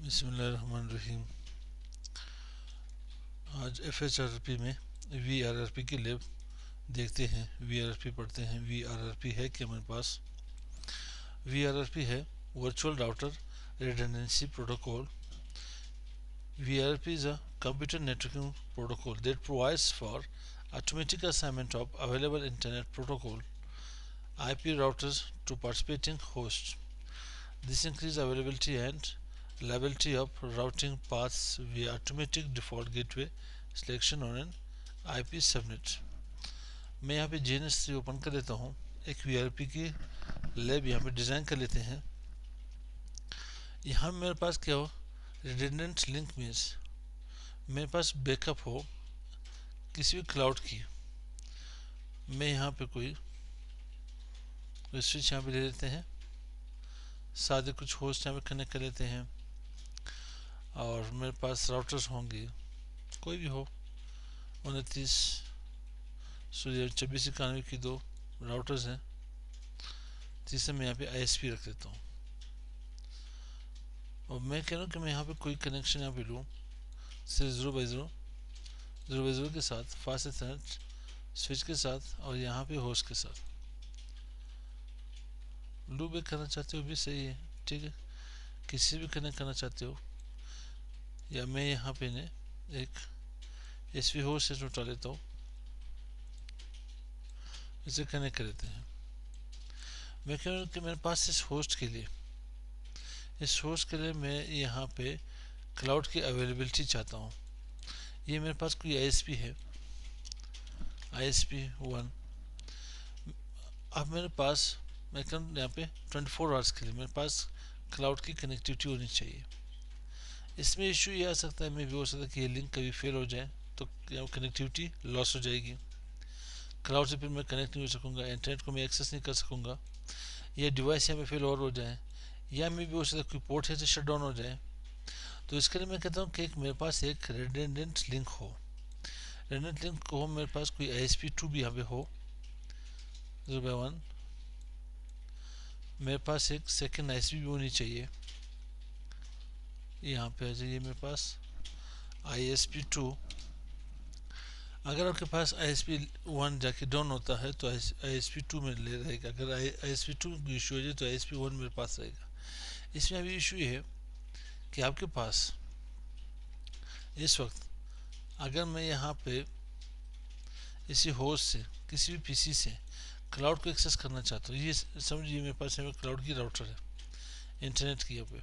बिस्मिल्लाहिर्रहमानिर्रहीम। आज FHRP में VRRP की लैब देखते हैं, VRRP पढ़ते हैं। VRRP है कि हमारे पास VRRP है virtual router redundancy protocol. VRRP is a computer networking protocol that provides for automatic assignment of available internet protocol IP routers to participating hosts. This increases availability and reliability of routing paths via automatic default gateway selection on an IP subnet. मैं यहाँ पे GNS3 open कर लेता हूँ। एक VRP की lab यहाँ पे डिज़ाइन कर लेते हैं। यहाँ मेरे पास क्या हो, रिडंडेंट लिंक मीन्स मेरे पास बैकअप हो किसी भी क्लाउड की। मैं यहाँ पे कोई स्विच यहाँ पे ले लेते हैं, सादे कुछ होस्ट यहाँ पे कनेक्ट कर लेते हैं और मेरे पास राउटर्स होंगे, कोई भी हो, 29 24 91 की दो राउटर्स हैं। तीसरे मैं यहाँ पे ISP रख देता हूँ और मैं कह रहा हूँ कि मैं यहाँ पे कोई कनेक्शन यहाँ पे लूँ सिर्फ 0x0 के साथ, फास्ट इथरनेट स्विच के साथ और यहाँ पे होस्ट के साथ। लूप बैक करना चाहते हो भी सही है, ठीक है, किसी भी कनेक्ट करना चाहते हो। या मैं यहाँ पे ने एक SV होस्ट से उठा लेता हूँ, इसे कनेक्ट कर लेते हैं। मैं कह रहा हूँ कि मेरे पास इस होस्ट के लिए मैं यहाँ पे क्लाउड की अवेलेबिलिटी चाहता हूँ। ये मेरे पास कोई ISP है, ISP1। अब मेरे पास मैं कह रहा हूँ यहाँ पे 24 आवर्स के लिए मेरे पास क्लाउड की कनेक्टिविटी होनी चाहिए। इसमें इशू ये आ सकता है, मैं भी हो सकता है कि ये लिंक कभी फेल हो जाए तो कनेक्टिविटी लॉस हो जाएगी, क्लाउड से फिर मैं कनेक्ट नहीं हो सकूँगा, इंटरनेट को मैं एक्सेस नहीं कर सकूँगा, या डिवाइस यहाँ पे फेल और हो जाए, या मैं भी हो सकता है कोई पोर्ट है तो शट डाउन हो जाए। तो इसके लिए मैं कहता हूँ कि मेरे पास एक रेडेंडेंट लिंक हो। रेडेंडेंट लिंक हो मेरे पास कोई ISP2 भी यहाँ पे हो 0x1। मेरे पास एक सेकेंड ISP भी होनी चाहिए। यहाँ पे आ जाइए, मेरे पास ISP2। अगर आपके पास ISP1 जाके डाउन होता है तो ISP2 में ले रहेगा। अगर ISP2 इशू हो जाए तो ISP1 मेरे पास रहेगा। इसमें अभी इशू ये है कि आपके पास इस वक्त अगर मैं यहाँ पे इसी होस्ट से किसी भी PC से क्लाउड को एक्सेस करना चाहता हूँ, ये समझिए मेरे पास क्लाउड की राउटर है इंटरनेट की यहाँ पे,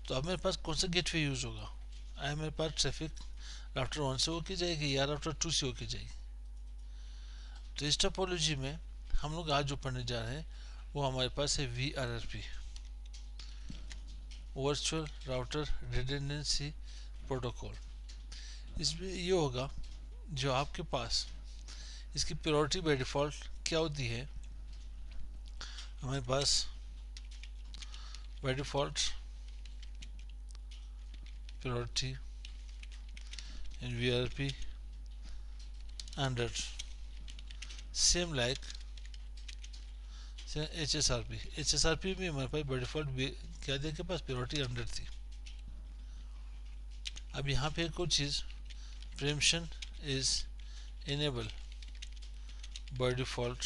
तो अब मेरे पास कौन सा गेटवे यूज़ होगा? आया मेरे पास ट्रैफिक राउटर 1 से होके जाएगी या राउटर 2 से होके जाएगी? तो इस टोपोलॉजी में हम लोग आज जो पढ़ने जा रहे हैं वो हमारे पास है VRRP, virtual router redundancy protocol. इसमें ये होगा जो आपके पास इसकी प्रायोरिटी बाय डिफ़ॉल्ट क्या होती है, हमारे पास by default priority in VRP 100, same like HSRP में हमारे पास बाय डिफ़ॉल्ट क्या दिया के पास प्रायोरिटी 100 थी। अब यहाँ पे कुछ चीज़ preemption is enable by default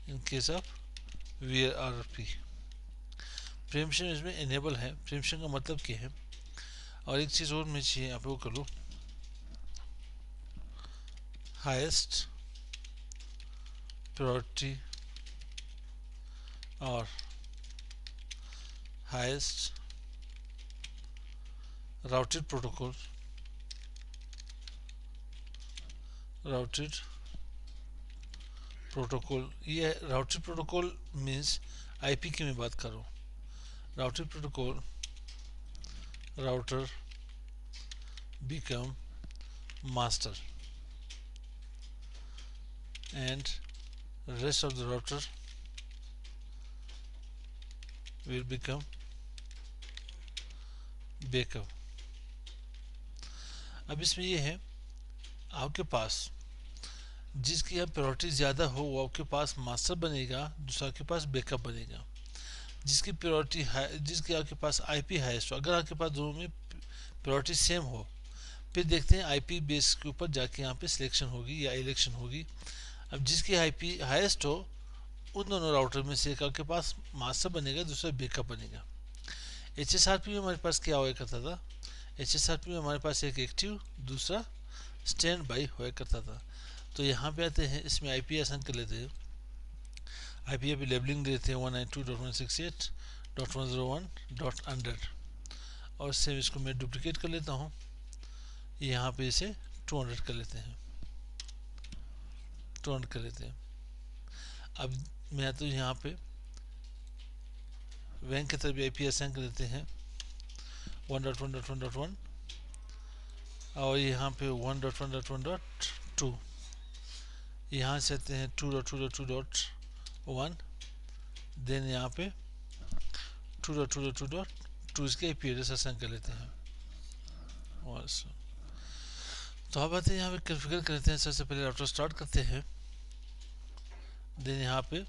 in case of VRRP। Preemption इसमें इनेबल है। प्रीएम्पशन का मतलब क्या है? और एक चीज़ और मैं चाहिए यहाँ पे वो कर लो, हाईएस्ट प्रायोरिटी और हाईएस्ट राउटेड प्रोटोकॉल। ये राउटेड प्रोटोकॉल मीन्स IP की मैं बात कर रहा हूँ। Routed protocol router become master and rest of the router will become backup। अब इसमें ये है, आपके पास जिसकी अब प्रायोरिटी ज़्यादा हो वो आपके पास मास्टर बनेगा, दूसरा आपके पास बैकअप बनेगा। जिसकी प्रायोरिटी है, जिसके आपके पास आईपी हाईएस्ट हो। अगर आपके पास दोनों में प्रायोरिटी सेम हो, फिर देखते हैं आईपी बेस के ऊपर जाके यहाँ पे सिलेक्शन होगी या इलेक्शन होगी। अब जिसकी आईपी हाईएस्ट हो उन दोनों राउटर में से एक आपके पास मास्टर बनेगा, दूसरा बैकअप बनेगा। HSRP में हमारे पास क्या हुआ करता था, HSRP में हमारे पास एक एक्टिव, दूसरा स्टैंड बाई हुआ करता था। तो यहाँ पे आते हैं, इसमें आईपी आसान कर लेते हैं। आईपी अभी लेबलिंग देते हैं 192.168.101.100 और सेम इसको मैं डुप्लीकेट कर लेता हूँ, यहाँ पे इसे 200 कर लेते हैं, 200 कर लेते हैं। अब मैं तो यहाँ पे वैन की तरफ आईपी असाइन कर देते हैं 1.1.1.1 और यहाँ पे 1.1.1.2, यहाँ से आते हैं 2.2.2.1, देन यहाँ पे 2.2.2.2 इसके आईपी एड्रेस असाइन कर लेते हैं। तो अब आते हैं यहाँ पे कॉन्फ़िगर करते हैं। सबसे पहले राउटर स्टार्ट करते हैं, देन यहाँ पे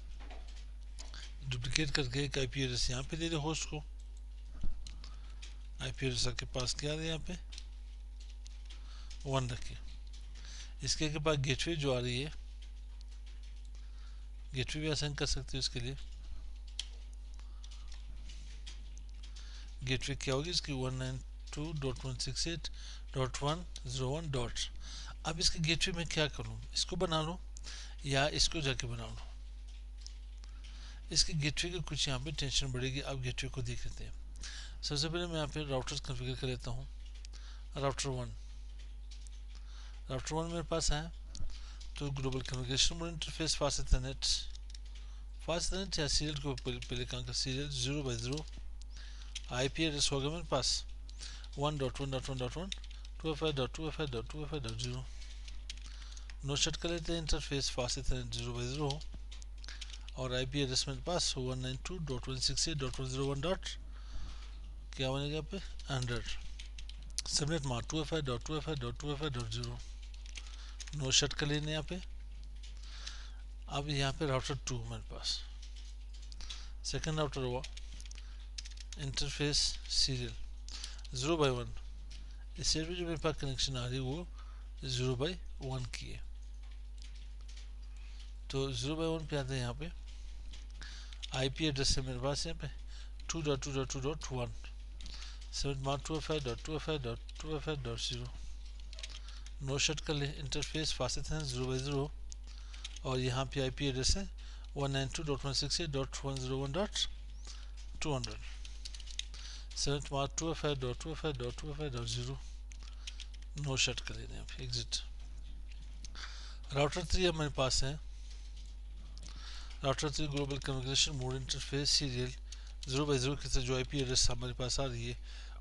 डुप्लीकेट करके एक आईपी एड्रेस यहाँ पे दे दे होस्ट को। आईपी एड्रेस आपके पास क्या है, यहाँ पे 1 रखिए। इसके के पास गेटवे जो आ रही है, गेटवे भी असाइन कर सकते हो। इसके लिए गेटवे क्या होगी इसकी 192.168.101 डॉट। अब इसके गेटवे में क्या करूँ, इसको बना लूँ या इसको जाके बना लूँ। इसके गेटवे की कुछ यहाँ पे टेंशन बढ़ेगी। अब गेटवे को देख लेते हैं। सबसे पहले मैं यहाँ पे राउटर्स कॉन्फ़िगर कर लेता हूँ। राउटर 1 मेरे पास है, तो global communication mode interface fast Ethernet या सीरियल को पहले काम कर, सीरियल 0/0। आईपी एड्रेस होगा मेरे पास 1.1.1.1 205.205.205.0। नो शट कर लेते हैं, इंटरफेस फास्ट इथरनेट 0/0 और आईपी एड्रेस मेरे पास 192.168.101 डॉट क्या बनेगा पे 100। Subnet mark 205.205.205.0। नो शट कर लेने यहाँ पे। अब यहाँ पे राउटर 2 मेरे पास, सेकंड राउटर हुआ इंटरफेस सीरियल 0/1। इससे भी जो मेरे पास कनेक्शन आ रही है वो 0/1 की है। तो 0/1 पे आते हैं। यहाँ पे आईपी एड्रेस है मेरे पास यहाँ पे 2.2.2.1 सबनेट मार्क 205.205.205.0। नो शट कर ले, इंटरफेस फास्ट इथरनेट 0/0 और यहाँ पे आईपी एड्रेस है 192.168.101.200 सबनेट मार्क 205.205.205.0। नो शट कर लेना, यहाँ पे एग्जिट। राउटर 3 हमारे पास है। Router 3 global communication mode interface serial 0/0 के साथ जो आईपी एड्रेस हमारे पास आ रही है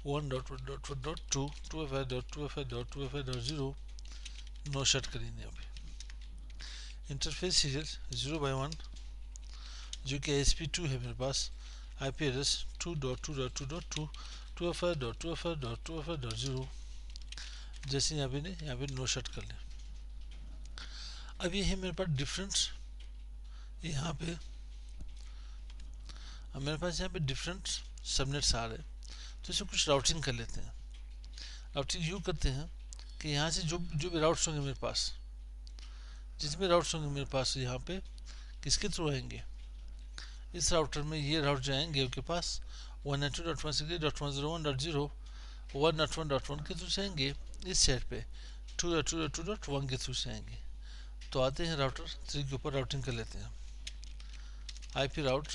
1.1.1.2 205.205.205.0। नो शट करेंगे। अभी इंटरफेस सीरियल 0/1 जो कि ASP2 है मेरे पास, आईपी एड्रेस 2.2.2.2 205.205.205.0। जैसे यहाँ पे नो शट कर लें। अब ये है मेरे पास डिफरेंट, यहाँ पे अब मेरे पास यहाँ पे डिफरेंट सबनेट्स आ रहे हैं, तो इसे कुछ राउटिंग कर लेते हैं। राउटिंग यूँ करते हैं कि यहाँ से जो भी राउट्स होंगे मेरे पास, जितने राउट्स होंगे मेरे पास यहाँ पे किसके थ्रू आएंगे, इस राउटर में ये राउट जाएंगे आपके पास 192.168.101.0 1.1.1 के थ्रू से आएंगे, इस सेट पे 2.2.2.1 के थ्रू से आएंगे। तो आते हैं राउटर 3 के ऊपर राउटिंग कर लेते हैं। आईपी राउट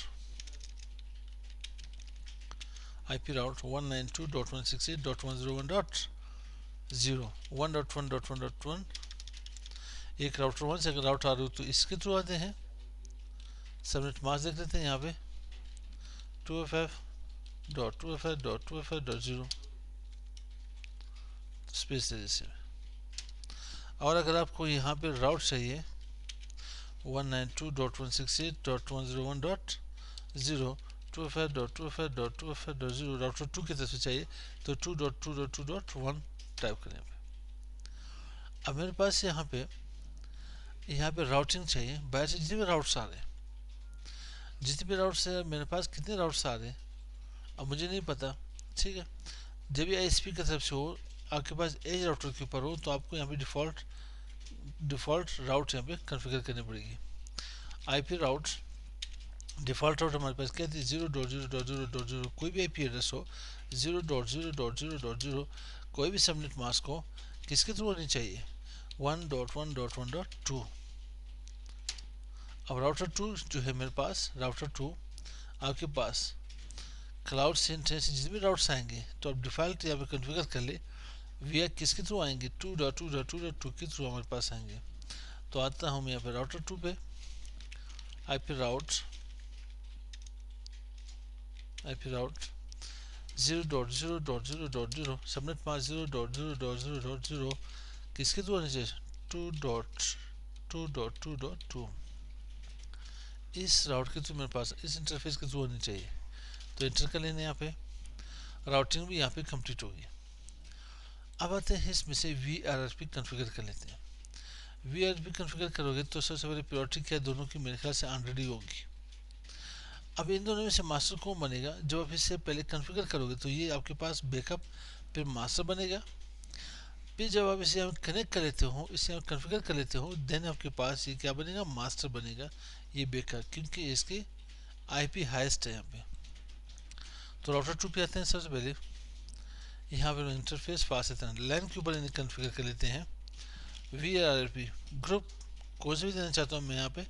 192.168.101.0 1.1.1.1 एक राउटर 1 से अगर राउट आ रही हो तो इसके थ्रू आते हैं। सबनेट मास्क देख लेते हैं यहाँ पे 205.205.205.0 स्पेस दे जैसे। और अगर आपको यहाँ पे राउट चाहिए 192.168.101.0 205.205.205.0 राउटर 2 की तरफ से चाहिए तो 2.2.2.1 टाइप करें। अब मेरे पास यहाँ पे राउटिंग चाहिए, बाहर से जितने भी राउट्स आ रहे हैं जितने भी राउट्स है मेरे पास कितने राउट्स आ रहे हैं अब मुझे नहीं पता, ठीक है। जब भी आईएसपी की तरफ से हो, आपके पास एज राउटर के ऊपर हो, तो आपको यहाँ पे डिफ़ॉल्ट राउट यहाँ पे कॉन्फ़िगर करनी पड़ेगी। आईपी राउट डिफ़ॉल्ट राउट हमारे पास क्या थी, 0.0.0.0 कोई भी आईपी एड्रेस हो, 0.0.0.0 कोई भी सबनेट मास्क हो, किसके थ्रू होनी चाहिए, 1.1.1.2। अब राउटर 2 जो है मेरे पास, राउटर 2 आपके पास क्लाउड सेंटर से जितने भी राउट्स आएंगे तो आप डिफ़ॉल्ट यहाँ पे कॉन्फ़िगर कर ले, वी किसके थ्रू आएंगे, 2.2.2.2 के थ्रू हमारे पास आएंगे। तो आता हूँ मैं यहाँ पे राउटर 2 पे, आईपी राउट 0.0.0.0 सबनेट मास्क 0.0.0.0 किसके थ्रू आने चाहिए, 2.2.2.2 इस राउट के थ्रू मेरे पास इस इंटरफेस के थ्रू होनी चाहिए। तो इंटर कर लेने यहाँ पे, राउटिंग भी यहाँ पे कंप्लीट होगी। अब आते हैं इसमें से VRRP कॉन्फ़िगर कर लेते हैं। VRRP कॉन्फ़िगर करोगे तो सबसे पहले प्रायोरिटी क्या दोनों की मेरे ख्याल से ऑलरेडी होगी। अब इन दोनों में से मास्टर कौन बनेगा, जब आप इससे पहले कॉन्फ़िगर करोगे तो ये आपके पास बैकअप फिर मास्टर बनेगा। फिर जब आप इसे कनेक्ट कर लेते हो, इसे कॉन्फ़िगर कर लेते हो, देन आपके पास ये क्या बनेगा, मास्टर बनेगा, ये बैकअप, क्योंकि इसकी आईपी हाईएस्ट है यहाँ पे। तो राउटर 2 पे आते हैं। सबसे पहले यहाँ पर इंटरफेस पास है, लाइन के ऊपर इन्हें कॉन्फ़िगर कर लेते हैं। VRRP ग्रुप कौन से भी देना चाहता हूँ मैं, यहाँ पे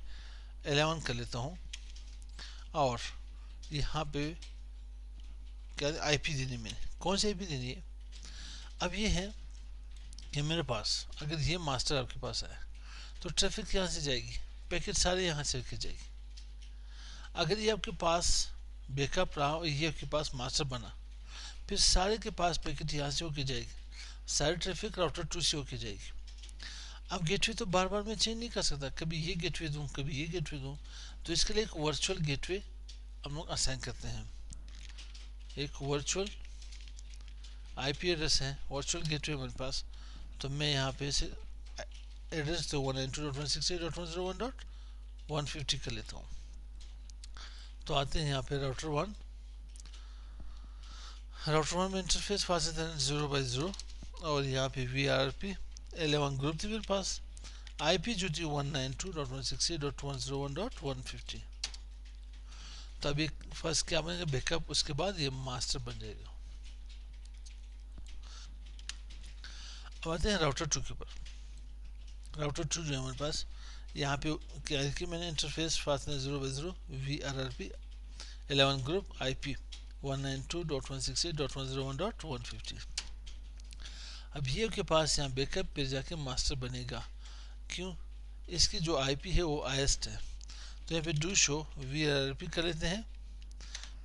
11 कर लेता हूँ, और यहाँ पे क्या आईपी देनी, मैंने कौन सी आईपी देनी है। अब ये है कि मेरे पास अगर ये मास्टर आपके पास है तो ट्रैफिक यहाँ से जाएगी, पैकेट सारे यहाँ से रखी जाएगी। अगर ये आपके पास बैकअप रहा और ये आपके पास मास्टर बना, फिर सारे के पास पैकेट यहाँ से होके जाएगी, सारी ट्रैफिक राउटर 2 से होके जाएगी। अब गेटवे तो बार बार मैं चेंज नहीं कर सकता, कभी ये गेटवे दूँ कभी ये गेटवे दूँ, तो इसके लिए एक वर्चुअल गेटवे हम लोग असाइन करते हैं। एक वर्चुअल आईपी एड्रेस है, वर्चुअल गेटवे मेरे पास, तो मैं यहाँ पे से एड्रेस तो 192.168.101.150 कर लेता हूँ। तो आते हैं यहाँ पे राउटर 1 में इंटरफेस पास है 0/0, और यहाँ पे VRRP 11 ग्रुप थी मेरे पास, आईपी जो थी 192.168.101.150। तो अभी फर्स्ट क्या बनेगा, बैकअप, उसके बाद ये मास्टर बन जाएगा। अब आते हैं राउटर 2 के ऊपर। राउटर 2 जो है हमारे पास, यहाँ पे क्या है कि मैंने इंटरफेस फासना 0/0 VRRP 11 ग्रुप IP 192.168.101.150। अब ये के पास यहाँ बैकअप पे जाके मास्टर बनेगा, क्यों, इसकी जो IP है वो हाईएस्ट है। तो यहाँ पे डू शो VRRP कर लेते हैं,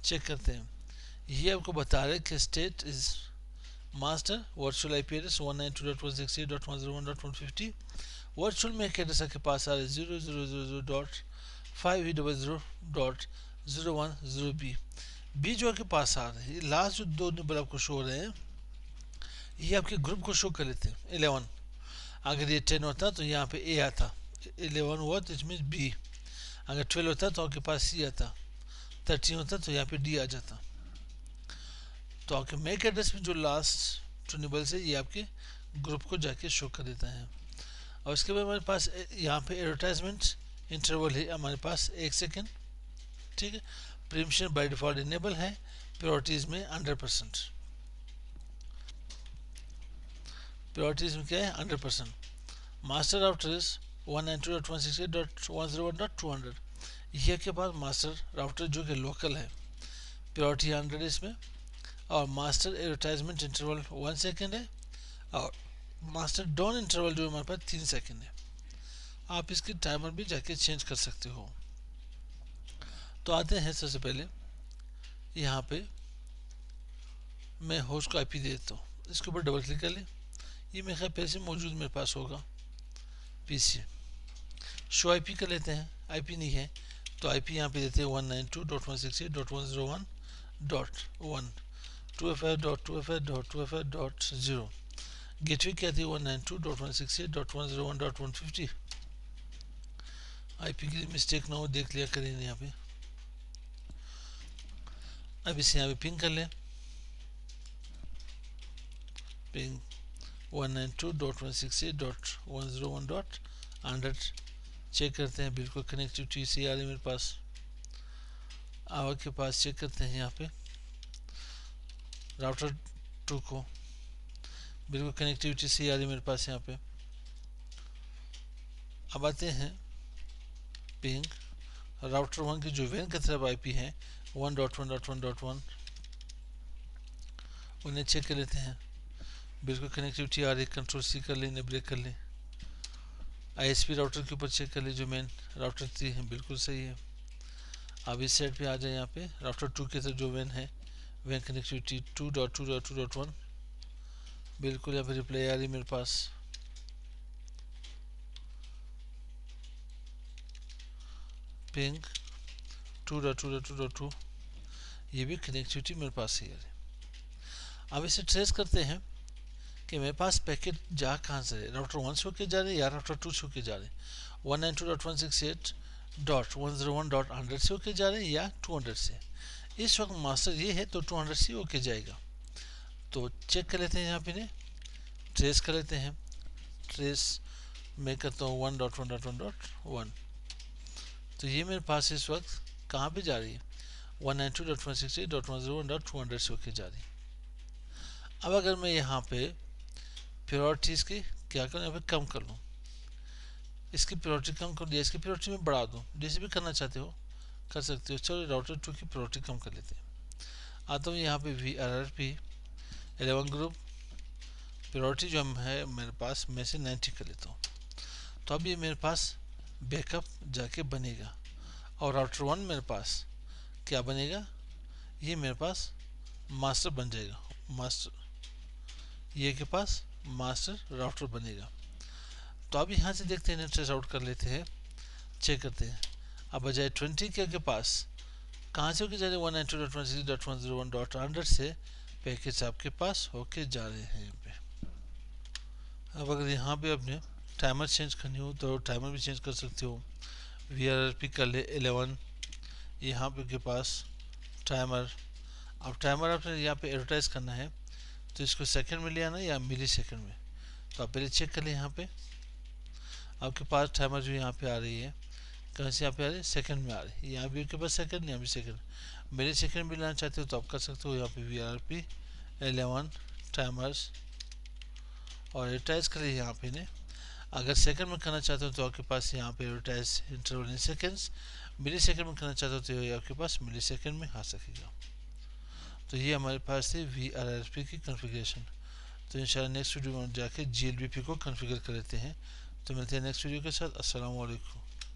चेक करते हैं। ये आपको बता रहे कि state is master virtual IP address 192.168.101.150। Virtual में एक एड्रेस के पास आ रहा है 0.500.500.010B। बी जो आपके पास आ रहे हैं, लास्ट जो दो नंबर आपको शो हो रहे हैं, ये आपके ग्रुप को शो कर लेते हैं। 11 अगर ये 10 होता तो यहाँ पे A आता, 11 हुआ तो इसमें B, अगर 12 होता तो आपके पास C आता, 13 होता तो यहाँ पे D आ जाता। तो आपके मैक एड्रेस में जो लास्ट टू निबल्स है ये आपके ग्रुप को जाके शो कर देता है। और उसके बाद हमारे पास यहाँ पे एडवर्टाइजमेंट इंटरवल है हमारे पास 1 सेकेंड, ठीक है। प्रीमिशन बाय डिफॉल्ट इनेबल है, प्रायोरिटीज में 100%, प्रायोरिटीज में क्या है 100%। मास्टर राउटर इज 192.168.101.200, ये के पास मास्टर राउटर जो कि लोकल है, प्रायोरिटी 100 इसमें, और मास्टर एडवर्टाइजमेंट इंटरवल 1 सेकेंड है, और मास्टर डाउन इंटरवल जो हमारे पास 3 सेकेंड है। आप इसकी टाइमर भी जाके चेंज कर सकते हो। तो आते हैं सबसे पहले यहाँ पे मैं होस्ट को आईपी दे देता हूँ, इसके ऊपर डबल क्लिक कर ले, ये मेरे ख्याल पहले से मौजूद मेरे पास होगा पीसी। शो आईपी कर लेते हैं, आईपी नहीं है तो आईपी यहाँ पे देते हैं 192.168.101.1 2FA.2FA.2FA.0। गेटवे क्या थी 192.168.101.150। आईपी की मिस्टेक ना हो देख लिया करें यहाँ पे। अब इसे यहाँ पे पिंग कर लें, पिंग 192.168.101.100 चेक करते हैं, बिल्कुल कनेक्टिविटी से आ रही है मेरे पास। अब के पास चेक करते हैं यहाँ पे राउटर 2 को, बिल्कुल कनेक्टिविटी से आ रही है मेरे पास यहाँ पे। अब आते हैं पिंग राउटर 1 की जो वैन की तरफ आईपी है 1.1.1.1, उन्हें चेक कर लेते हैं, बिल्कुल कनेक्टिविटी आ रही है। कंट्रोल सी कर लें, ब्रेक कर लें, आईएसपी राउटर के ऊपर चेक कर ले, जो मेन राउटर 3 है बिल्कुल सही है। अब इस साइड पे आ जाए, यहाँ पे राउटर 2 की तरफ जो वैन है, वैन कनेक्टिविटी 2.2.2.1 बिल्कुल यहाँ पे रिप्लाई आ रही है मेरे पास। पिंग 2.2.2.2 ये भी कनेक्टिविटी मेरे पास ही है। अब इसे ट्रेस करते हैं कि मेरे पास पैकेट जा कहाँ से है, राउटर 1 से होके जा रहे हैं या राउटर 2 से होके जा रहे हैं, 192.168.101.100 से होके जा रहे हैं या 200 से। इस वक्त मास्टर ये है तो 200 से होके जाएगा। तो चेक कर लेते हैं, यहाँ पे ट्रेस कर लेते हैं, ट्रेस मैं करता हूँ 1.1.1.1। तो ये मेरे पास इस वक्त कहाँ पे जा रही है, 192.168.101.200 से होके जा रही है। अब अगर मैं यहाँ पे प्रायोरिटीज़ की क्या करूँ, यहाँ पे कम कर लूँ, इसकी प्रायोरिटी कम कर दिया, इसकी प्रायोरिटी में बढ़ा दूँ, जैसे भी करना चाहते हो कर सकते हो। चलो राउटर 2 की प्रायोरिटी कम कर लेते हैं। आता हूँ यहाँ पे VRRP 11 ग्रुप, प्रायोरिटी जो है मेरे पास मैं से 90 कर लेता हूँ। तो अब ये मेरे पास बैकअप जाके बनेगा और राउटर 1 मेरे पास क्या बनेगा, ये मेरे पास मास्टर बन जाएगा, मास्टर ये के पास मास्टर राउटर बनेगा। तो अब यहाँ से देखते हैं, ट्रेस आउट कर लेते हैं, चेक करते हैं। अब बजाय 20 के पास कहाँ से होके जा रहे हैं, 192.168.101.100 से पैकेज आपके पास होके जा रहे हैं यहाँ पे। अब अगर यहाँ पे अपने टाइमर चेंज करनी हो तो टाइमर भी चेंज कर सकते हो। VRRP कर ले 11, यहाँ पे के पास टाइमर। अब टाइमर आपने यहाँ पे एडवर्टाइज करना है तो इसको सेकंड में ले आना या मिली सेकंड में। तो आप पहले चेक कर लें, यहाँ पे आपके पास टाइमर जो यहाँ पे आ रही है, कहाँ से यहाँ पे आ रही है, सेकंड में आ रही है। यहाँ भी आपके पास सेकंड, यहाँ भी सेकंड, मिली सेकंड में लेना चाहते हो तो आप कर सकते हो। यहाँ पे VRRP 11 टाइमर्स और एडवर्टाइज करिए यहाँ पे ने। अगर सेकंड में करना चाहते हो तो आपके पास यहाँ पे advertise interval in seconds, millisecond में करना चाहते हो तो ये आपके पास मिली सेकंड में आ सकेगा। तो ये हमारे पास थी VRRP की कॉन्फ़िगरेशन। तो इंशाल्लाह नेक्स्ट वीडियो में जाके GLBP को कॉन्फ़िगर कर लेते हैं। तो मिलते हैं नेक्स्ट वीडियो के साथ। अस्सलाम वालेकुम।